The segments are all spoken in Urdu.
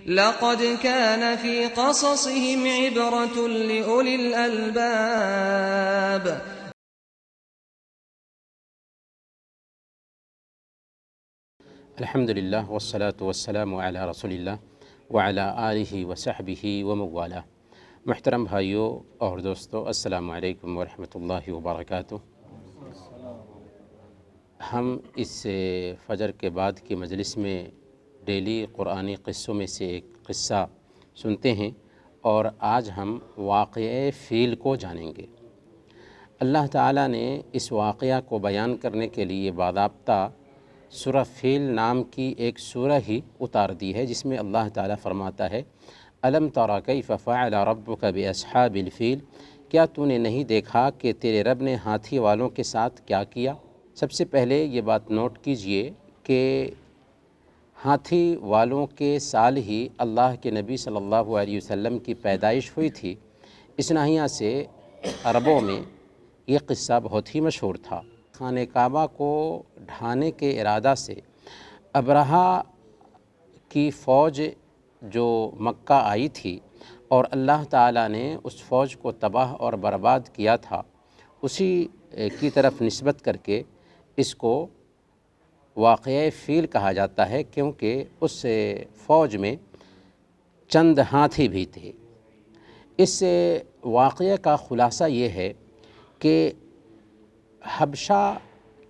لقد كان في قصصهم عبرة لأولي الألباب. الحمدللہ والصلاة والسلام علی رسول اللہ وعلی آلہ وصحبہ وموالہ۔ محترم بھائیوں اور دوستو، السلام علیکم ورحمۃ اللہ وبرکاتہ۔ ہم اس فجر کے بعد کی مجلس میں ڈیلی قرآنی قصوں میں سے ایک قصہ سنتے ہیں، اور آج ہم واقعہ فیل کو جانیں گے۔ اللہ تعالیٰ نے اس واقعہ کو بیان کرنے کے لیے باضابطہ سورہ فیل نام کی ایک سورہ ہی اتار دی ہے، جس میں اللہ تعالیٰ فرماتا ہے: الم تر کیف فعل ربک باصحاب الفیل، کیا تو نے نہیں دیکھا کہ تیرے رب نے ہاتھی والوں کے ساتھ کیا کیا؟ سب سے پہلے یہ بات نوٹ کیجئے کہ ہاتھی والوں کے سال ہی اللہ کے نبی صلی اللہ علیہ وسلم کی پیدائش ہوئی تھی۔ اس ناحیہ سے عربوں میں یہ قصہ بہت ہی مشہور تھا۔ خانہ کعبہ کو ڈھانے کے ارادہ سے ابرہہ کی فوج جو مکہ آئی تھی اور اللہ تعالیٰ نے اس فوج کو تباہ اور برباد کیا تھا، اسی کی طرف نسبت کر کے اس کو واقعہ فیل کہا جاتا ہے، کیونکہ اس فوج میں چند ہاتھی بھی تھے۔ اس واقعہ کا خلاصہ یہ ہے کہ حبشہ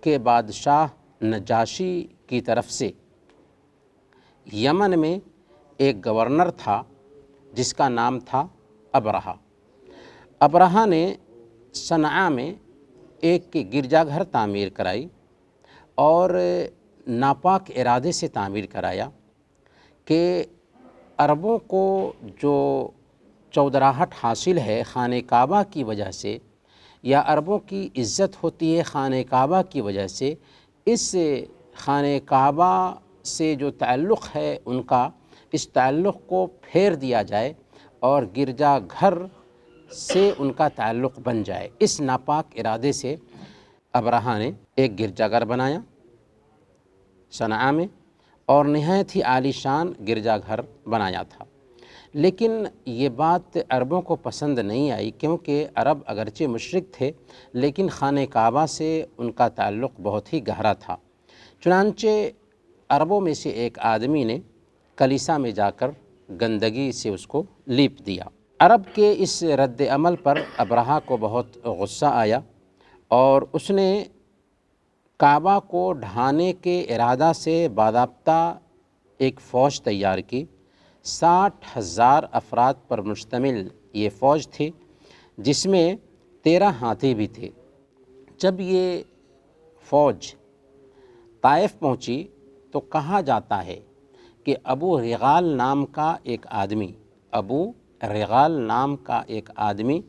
کے بادشاہ نجاشی کی طرف سے یمن میں ایک گورنر تھا جس کا نام تھا ابرہہ۔ ابرہہ نے صنعاء میں ایک گرجا گھر تعمیر کرائی اور ناپاک ارادے سے تعمیر کرایا کہ عربوں کو جو چودراہٹ حاصل ہے خانہ کعبہ کی وجہ سے، یا عربوں کی عزت ہوتی ہے خانہ کعبہ کی وجہ سے، اس خانہ کعبہ سے جو تعلق ہے ان کا، اس تعلق کو پھیر دیا جائے اور گرجا گھر سے ان کا تعلق بن جائے۔ اس ناپاک ارادے سے ابرہہ نے ایک گرجا گھر بنایا صنعاء میں، اور نہایت ہی عالی شان گرجا گھر بنایا تھا۔ لیکن یہ بات عربوں کو پسند نہیں آئی، کیونکہ عرب اگرچہ مشرک تھے لیکن خانہ کعبہ سے ان کا تعلق بہت ہی گہرا تھا۔ چنانچہ عربوں میں سے ایک آدمی نے کلیسا میں جا کر گندگی سے اس کو لیپ دیا۔ عرب کے اس رد عمل پر ابرہہ کو بہت غصہ آیا اور اس نے کعبہ کو ڈھانے کے ارادہ سے باضابطہ ایک فوج تیار کی۔ 60,000 افراد پر مشتمل یہ فوج تھی، جس میں 13 ہاتھی بھی تھے۔ جب یہ فوج طائف پہنچی تو کہا جاتا ہے کہ ابو رغال نام کا ایک آدمی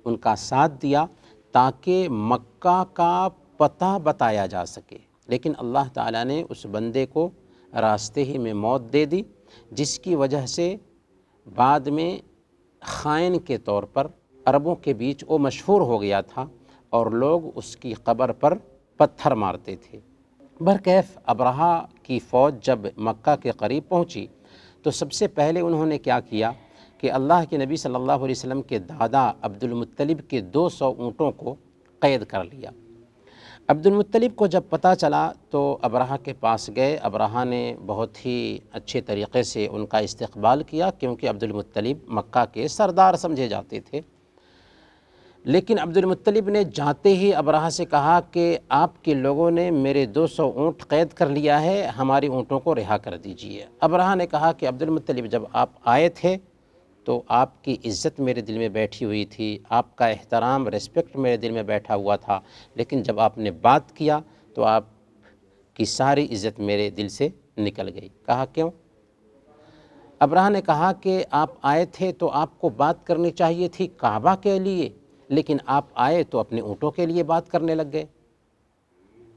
ان کا ساتھ دیا تاکہ مکہ کا پتہ بتایا جا سکے، لیکن اللہ تعالیٰ نے اس بندے کو راستے ہی میں موت دے دی، جس کی وجہ سے بعد میں خائن کے طور پر عربوں کے بیچ وہ مشہور ہو گیا تھا اور لوگ اس کی قبر پر پتھر مارتے تھے۔ برکیف ابرہہ کی فوج جب مکہ کے قریب پہنچی تو سب سے پہلے انہوں نے کیا کیا کہ اللہ کے نبی صلی اللہ علیہ وسلم کے دادا عبد المطلب کے 200 اونٹوں کو قید کر لیا۔ عبد المطلب کو جب پتہ چلا تو ابرہہ کے پاس گئے۔ ابرہہ نے بہت ہی اچھے طریقے سے ان کا استقبال کیا، کیونکہ عبد المطلب مکہ کے سردار سمجھے جاتے تھے۔ لیکن عبد المطلب نے جاتے ہی ابرہہ سے کہا کہ آپ کے لوگوں نے میرے 200 اونٹ قید کر لیا ہے، ہماری اونٹوں کو رہا کر دیجیے۔ ابرہہ نے کہا کہ عبد المطلب، جب آپ آئے تھے تو آپ کی عزت میرے دل میں بیٹھی ہوئی تھی، آپ کا احترام، ریسپیکٹ میرے دل میں بیٹھا ہوا تھا، لیکن جب آپ نے بات کیا تو آپ کی ساری عزت میرے دل سے نکل گئی۔ کہا کیوں؟ ابرہہ نے کہا کہ آپ آئے تھے تو آپ کو بات کرنی چاہیے تھی کعبہ کے لیے، لیکن آپ آئے تو اپنے اونٹوں کے لیے بات کرنے لگ گئے۔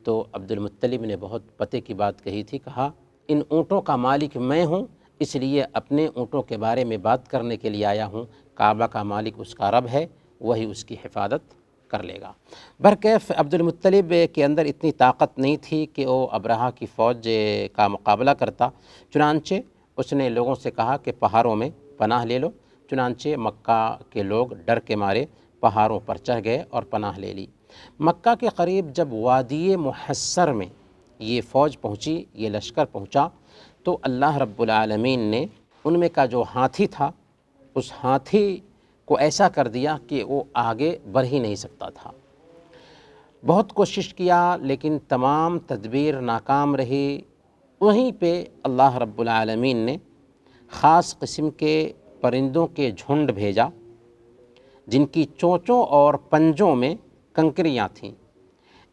تو عبد المطلب نے بہت پتے کی بات کہی تھی، کہا ان اونٹوں کا مالک میں ہوں، اس لیے اپنے اونٹوں کے بارے میں بات کرنے کے لیے آیا ہوں، کعبہ کا مالک اس کا رب ہے، وہی اس کی حفاظت کر لے گا۔ برکیف عبد المطلب کے اندر اتنی طاقت نہیں تھی کہ وہ ابرہہ کی فوج کا مقابلہ کرتا، چنانچہ اس نے لوگوں سے کہا کہ پہاڑوں میں پناہ لے لو، چنانچہ مکہ کے لوگ ڈر کے مارے پہاڑوں پر چڑھ گئے اور پناہ لے لی۔ مکہ کے قریب جب وادی محصر میں یہ فوج پہنچی، یہ لشکر پہنچا، تو اللہ رب العالمین نے ان میں کا جو ہاتھی تھا، اس ہاتھی کو ایسا کر دیا کہ وہ آگے بڑھ ہی نہیں سکتا تھا۔ بہت کوشش کیا لیکن تمام تدبیر ناکام رہی۔ وہیں پہ اللہ رب العالمین نے خاص قسم کے پرندوں کے جھنڈ بھیجا، جن کی چونچوں اور پنجوں میں کنکریاں تھیں۔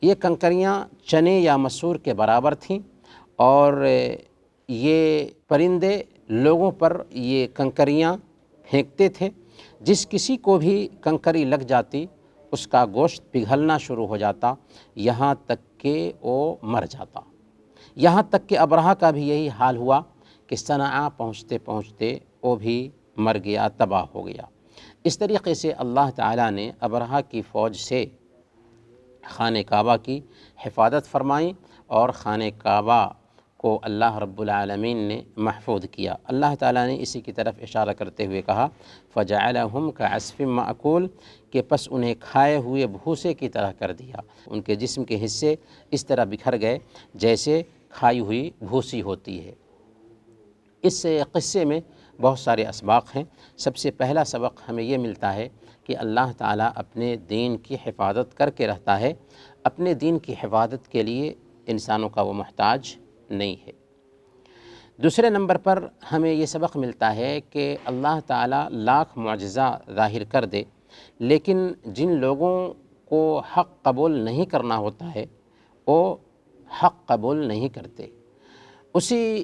یہ کنکریاں چنے یا مسور کے برابر تھیں، اور یہ پرندے لوگوں پر یہ کنکریاں پھینکتے تھے۔ جس کسی کو بھی کنکری لگ جاتی اس کا گوشت پگھلنا شروع ہو جاتا، یہاں تک کہ وہ مر جاتا۔ یہاں تک کہ ابرہہ کا بھی یہی حال ہوا کہ صنعاء پہنچتے پہنچتے وہ بھی مر گیا، تباہ ہو گیا۔ اس طریقے سے اللہ تعالیٰ نے ابرہہ کی فوج سے خانہ کعبہ کی حفاظت فرمائی، اور خانہ کعبہ کو اللہ رب العالمین نے محفوظ کیا۔ اللہ تعالیٰ نے اسی کی طرف اشارہ کرتے ہوئے کہا فَجَعَلَهُمْ كَعَصْفٍ مَأْكُولٍ، کہ پس انہیں کھائے ہوئے بھوسے کی طرح کر دیا۔ ان کے جسم کے حصے اس طرح بکھر گئے جیسے کھائی ہوئی بھوسی ہوتی ہے۔ اس قصے میں بہت سارے اسباق ہیں۔ سب سے پہلا سبق ہمیں یہ ملتا ہے کہ اللہ تعالیٰ اپنے دین کی حفاظت کر کے رہتا ہے، اپنے دین کی حفاظت کے لیے انسانوں کا وہ محتاج نہیں ہے۔ دوسرے نمبر پر ہمیں یہ سبق ملتا ہے کہ اللہ تعالیٰ لاکھ معجزہ ظاہر کر دے، لیکن جن لوگوں کو حق قبول نہیں کرنا ہوتا ہے وہ حق قبول نہیں کرتے۔ اسی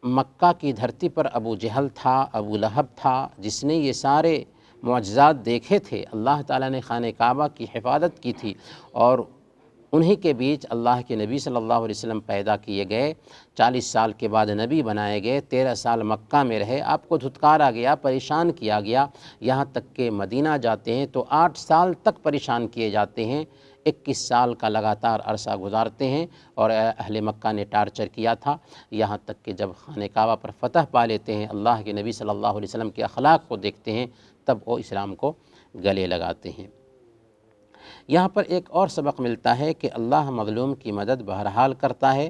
مکہ کی دھرتی پر ابو جہل تھا، ابو لہب تھا، جس نے یہ سارے معجزات دیکھے تھے۔ اللہ تعالیٰ نے خانہ کعبہ کی حفاظت کی تھی، اور انہی کے بیچ اللہ کے نبی صلی اللہ علیہ وسلم پیدا کیے گئے۔ 40 سال کے بعد نبی بنائے گئے، 13 سال مکہ میں رہے، آپ کو دھتکارا گیا، پریشان کیا گیا، یہاں تک کہ مدینہ جاتے ہیں تو 8 سال تک پریشان کیے جاتے ہیں، 21 سال کا لگاتار عرصہ گزارتے ہیں، اور اہل مکہ نے ٹارچر کیا تھا، یہاں تک کہ جب خانہ کعبہ پر فتح پا لیتے ہیں، اللہ کے نبی صلی اللہ علیہ وسلم کے اخلاق کو دیکھتے ہیں، تب وہ اسلام کو گلے لگاتے ہیں۔ یہاں پر ایک اور سبق ملتا ہے کہ اللہ مظلوم کی مدد بہرحال کرتا ہے،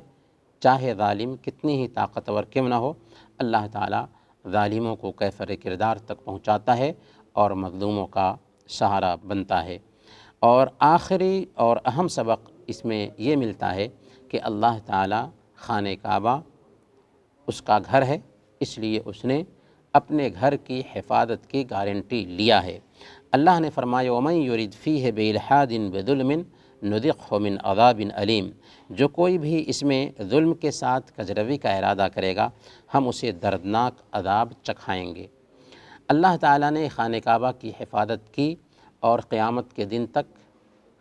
چاہے ظالم کتنی ہی طاقتور کیوں نہ ہو۔ اللہ تعالیٰ ظالموں کو کیفر کردار تک پہنچاتا ہے اور مظلوموں کا سہارا بنتا ہے۔ اور آخری اور اہم سبق اس میں یہ ملتا ہے کہ اللہ تعالیٰ خانہ کعبہ اس کا گھر ہے، اس لیے اس نے اپنے گھر کی حفاظت کی گارنٹی لیا ہے۔ اللہ نے فرمایا وَمَن يُرِدْ فِيهِ بِإِلْحَادٍ بِظُلْمٍ نُذِقْهُ مِنْ عَذَابٍ أَلِيمٍ، جو کوئی بھی اس میں ظلم کے ساتھ کجروی کا ارادہ کرے گا، ہم اسے دردناک عذاب چکھائیں گے۔ اللہ تعالیٰ نے خانہ کعبہ کی حفاظت کی، اور قیامت کے دن تک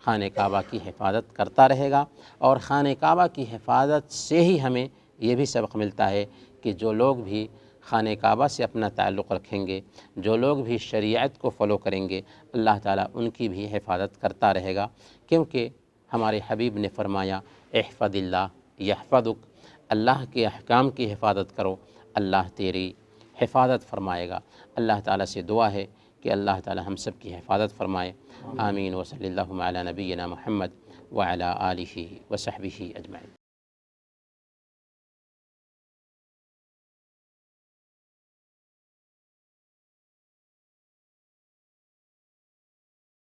خانہ کعبہ کی حفاظت کرتا رہے گا۔ اور خانہ کعبہ کی حفاظت سے ہی ہمیں یہ بھی سبق ملتا ہے کہ جو لوگ بھی خانہ کعبہ سے اپنا تعلق رکھیں گے، جو لوگ بھی شریعت کو فالو کریں گے، اللہ تعالیٰ ان کی بھی حفاظت کرتا رہے گا، کیونکہ ہمارے حبیب نے فرمایا احفظ اللہ یحفظک، اللہ کے احکام کی حفاظت کرو، اللہ تیری حفاظت فرمائے گا۔ اللہ تعالیٰ سے دعا ہے کہ اللہ تعالیٰ ہم سب کی حفاظت فرمائے۔ آمین، وصلی اللہ علی نبینا محمد وعلی آلہ وصحبہ اجمعین۔